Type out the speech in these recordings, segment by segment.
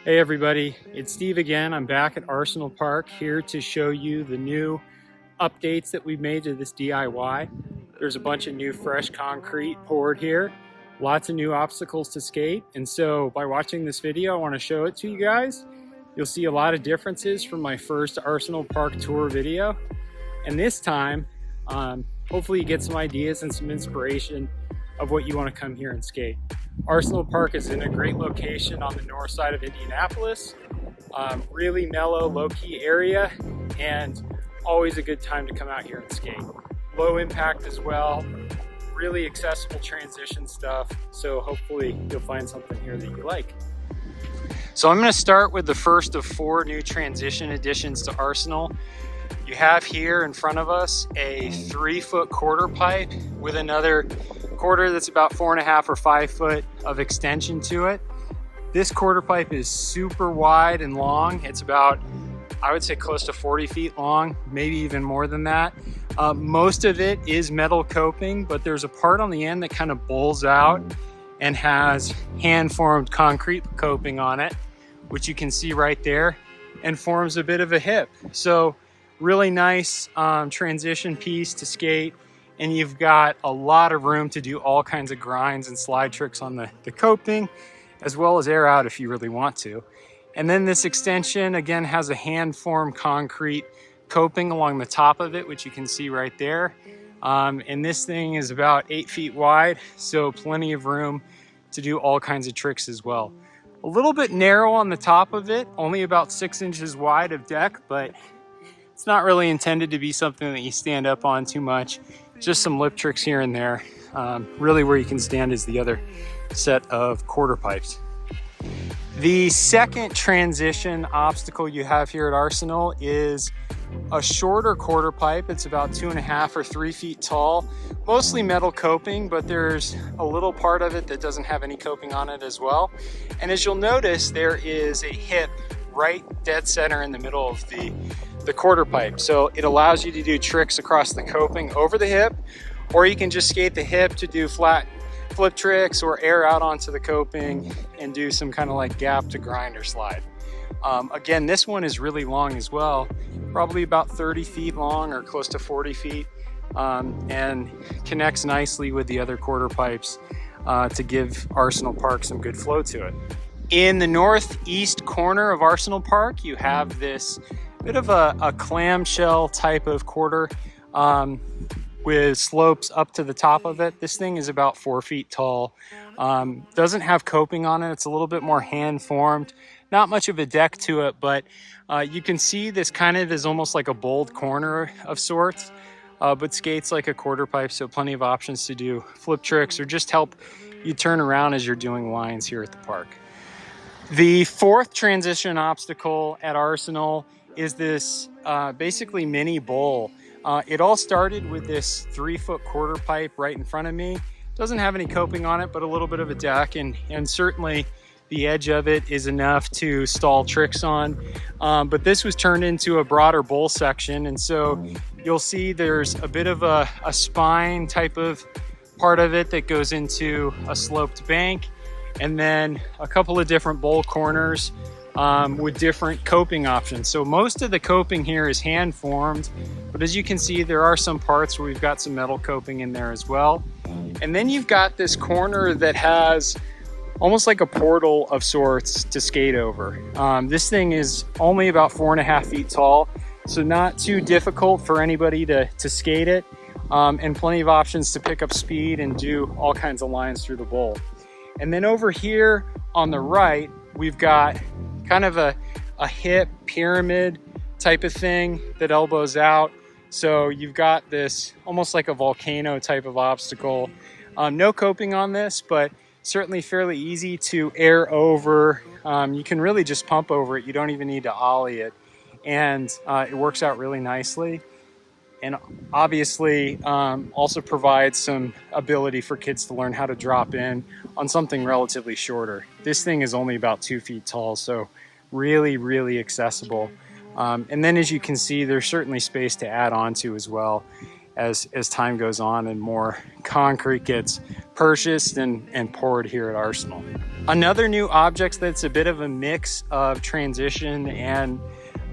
Hey everybody, it's Steve again. I'm back at Arsenal Park here to show you the new updates that we've made to this DIY. There's a bunch of new fresh concrete poured here, lots of new obstacles to skate, and so by watching this video I want to show it to you guys. You'll see a lot of differences from my first Arsenal Park tour video, and this time hopefully you get some ideas and some inspiration of what you want to come here and skate. Arsenal Park is in a great location on the north side of Indianapolis. Really mellow, low-key area, and always a good time to come out here and skate. Low impact as well, really accessible transition stuff, so hopefully you'll find something here that you like. So I'm going to start with the first of 4 new transition additions to Arsenal. You have here in front of us a 3-foot quarter pipe with another quarter that's about 4.5 or 5 foot of extension to it. This quarter pipe is super wide and long. It's about, I would say, close to 40 feet long, maybe even more than that. Most of it is metal coping, but there's a part on the end that kind of bowls out and has hand-formed concrete coping on it, which you can see right there, and forms a bit of a hip. So really nice transition piece to skate, and you've got a lot of room to do all kinds of grinds and slide tricks on the coping, as well as air out if you really want to. And then this extension again has a hand-formed concrete coping along the top of it, which you can see right there. And this thing is about 8 feet wide, so plenty of room to do all kinds of tricks as well. A little bit narrow on the top of it, only about 6 inches wide of deck, but it's not really intended to be something that you stand up on too much. Just some lip tricks here and there. Really where you can stand is the other set of quarter pipes. The second transition obstacle you have here at Arsenal is a shorter quarter pipe. It's about 2.5 or 3 feet tall, mostly metal coping, but there's a little part of it that doesn't have any coping on it as well. And as you'll notice, there is a hip right dead center in the middle of the quarter pipe. So it allows you to do tricks across the coping over the hip, or you can just skate the hip to do flat flip tricks or air out onto the coping and do some kind of like gap to grind or slide. Again, this one is really long as well, probably about 30 feet long or close to 40 feet, and connects nicely with the other quarter pipes to give Arsenal Park some good flow to it. In the northeast corner of Arsenal Park, you have this bit of a clamshell type of quarter with slopes up to the top of it. This thing is about 4 feet tall. Doesn't have coping on it. It's a little bit more hand formed. Not much of a deck to it, but you can see this kind of is almost like a bowled corner of sorts, but skates like a quarter pipe, so plenty of options to do flip tricks or just help you turn around as you're doing lines here at the park. The fourth transition obstacle at Arsenal is this basically mini bowl. It all started with this 3-foot quarter pipe right in front of me. Doesn't have any coping on it, but a little bit of a deck, and certainly the edge of it is enough to stall tricks on. But this was turned into a broader bowl section, and so you'll see there's a bit of a spine type of part of it that goes into a sloped bank, and then a couple of different bowl corners with different coping options. So most of the coping here is hand formed, but as you can see, there are some parts where we've got some metal coping in there as well. And then you've got this corner that has almost like a portal of sorts to skate over. This thing is only about 4.5 feet tall, so not too difficult for anybody to skate it, and plenty of options to pick up speed and do all kinds of lines through the bowl. And then over here on the right, we've got kind of a hip pyramid type of thing that elbows out. So you've got this almost like a volcano type of obstacle. No coping on this, but certainly fairly easy to air over. You can really just pump over it. You don't even need to ollie it. And it works out really nicely. And obviously also provides some ability for kids to learn how to drop in on something relatively shorter. This thing is only about 2 feet tall, so really, really accessible. And then as you can see, there's certainly space to add on to as well. as time goes on and more concrete gets purchased and poured here at Arsenal. Another new object that's a bit of a mix of transition and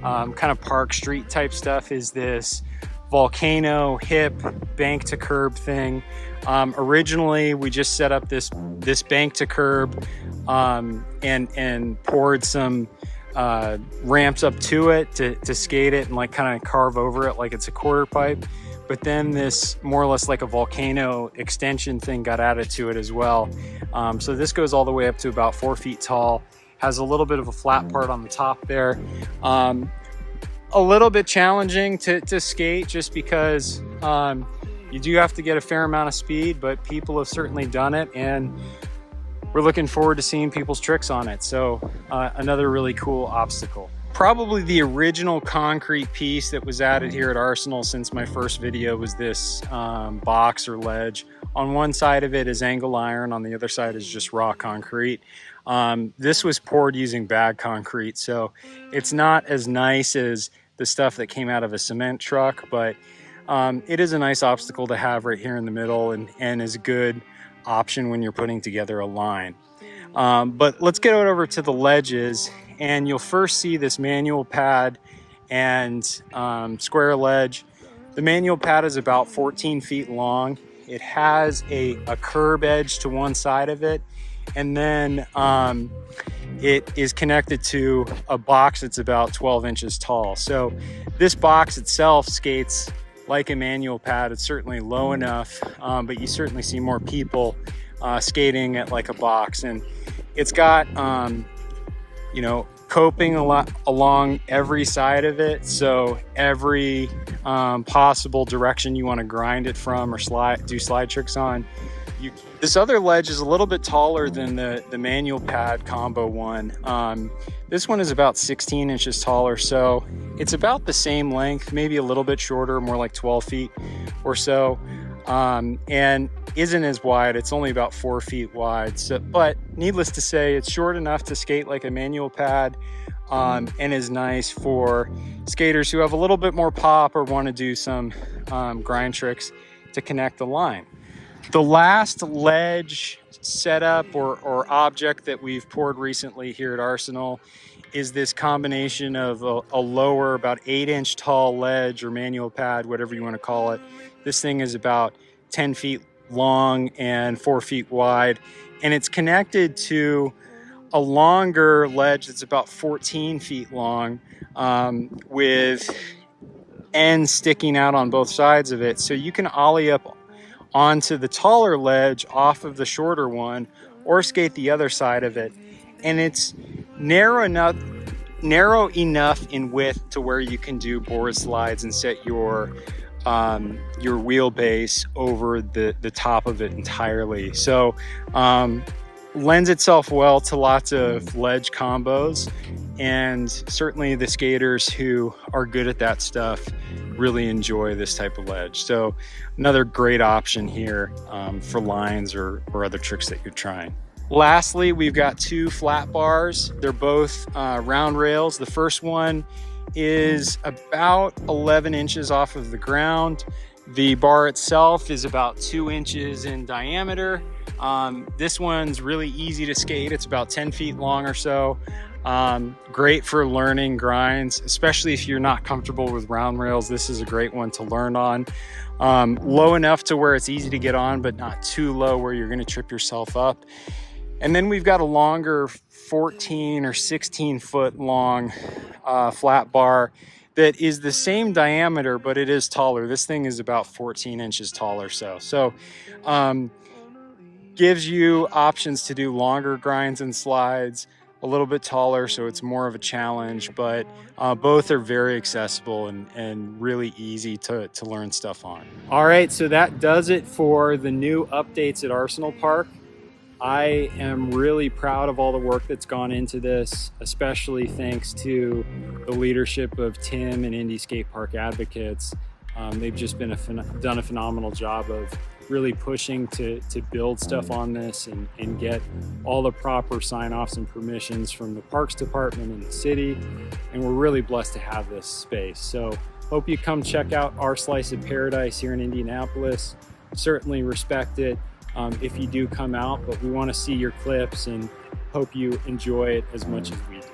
kind of park street type stuff is this Volcano hip bank to curb thing. Originally we just set up this bank to curb and poured some ramps up to it to skate it and like kind of carve over it like it's a quarter pipe. But then this more or less like a Volcano extension thing got added to it as well. So this goes all the way up to about 4 feet tall, has a little bit of a flat part on the top there. A little bit challenging to skate just because you do have to get a fair amount of speed, but people have certainly done it and we're looking forward to seeing people's tricks on it. So another really cool obstacle. Probably the original concrete piece that was added here at Arsenal since my first video was this box or ledge. On one side of it is angle iron, on the other side is just raw concrete. This was poured using bag concrete, so it's not as nice as the stuff that came out of a cement truck, but it is a nice obstacle to have right here in the middle and is a good option when you're putting together a line. But let's get over to the ledges, and you'll first see this manual pad and square ledge. The manual pad is about 14 feet long. It has a curb edge to one side of it, and then it is connected to a box that's about 12 inches tall. So this box itself skates like a manual pad. It's certainly low enough, but you certainly see more people skating at like a box. And it's got, you know, coping along every side of it. So every possible direction you want to grind it from or do slide tricks on. This other ledge is a little bit taller than the manual pad combo one. This one is about 16 inches taller, so it's about the same length, maybe a little bit shorter, more like 12 feet or so, and isn't as wide. It's only about 4 feet wide. So, but needless to say, it's short enough to skate like a manual pad, and is nice for skaters who have a little bit more pop or want to do some grind tricks to connect the line. The last ledge setup or object that we've poured recently here at Arsenal is this combination of a lower, about 8-inch tall ledge or manual pad, whatever you want to call it. This thing is about 10 feet long and 4 feet wide, and it's connected to a longer ledge that's about 14 feet long, with ends sticking out on both sides of it. So you can ollie up onto the taller ledge off of the shorter one or skate the other side of it, and it's narrow enough in width to where you can do board slides and set your wheelbase over the top of it entirely. So lends itself well to lots of ledge combos, and certainly the skaters who are good at that stuff really enjoy this type of ledge. So another great option here for lines or other tricks that you're trying. Lastly, we've got two flat bars. They're both round rails. The first one is about 11 inches off of the ground. The bar itself is about 2 inches in diameter. This one's really easy to skate. It's about 10 feet long or so. Great for learning grinds, especially if you're not comfortable with round rails. This is a great one to learn on. Low enough to where it's easy to get on, but not too low where you're going to trip yourself up. And then we've got a longer 14 or 16 foot long flat bar that is the same diameter, but it is taller. This thing is about 14 inches tall or so. So gives you options to do longer grinds and slides, a little bit taller, so it's more of a challenge, but both are very accessible and really easy to learn stuff on. All right, so that does it for the new updates at Arsenal Park. I am really proud of all the work that's gone into this, especially thanks to the leadership of Tim and Indy Skatepark advocates. They've just been done a phenomenal job of really pushing to build stuff on this and get all the proper sign-offs and permissions from the Parks Department and the city. And we're really blessed to have this space. So Hope you come check out our slice of paradise here in Indianapolis. Certainly respect it if you do come out, but we want to see your clips and hope you enjoy it as much as we do.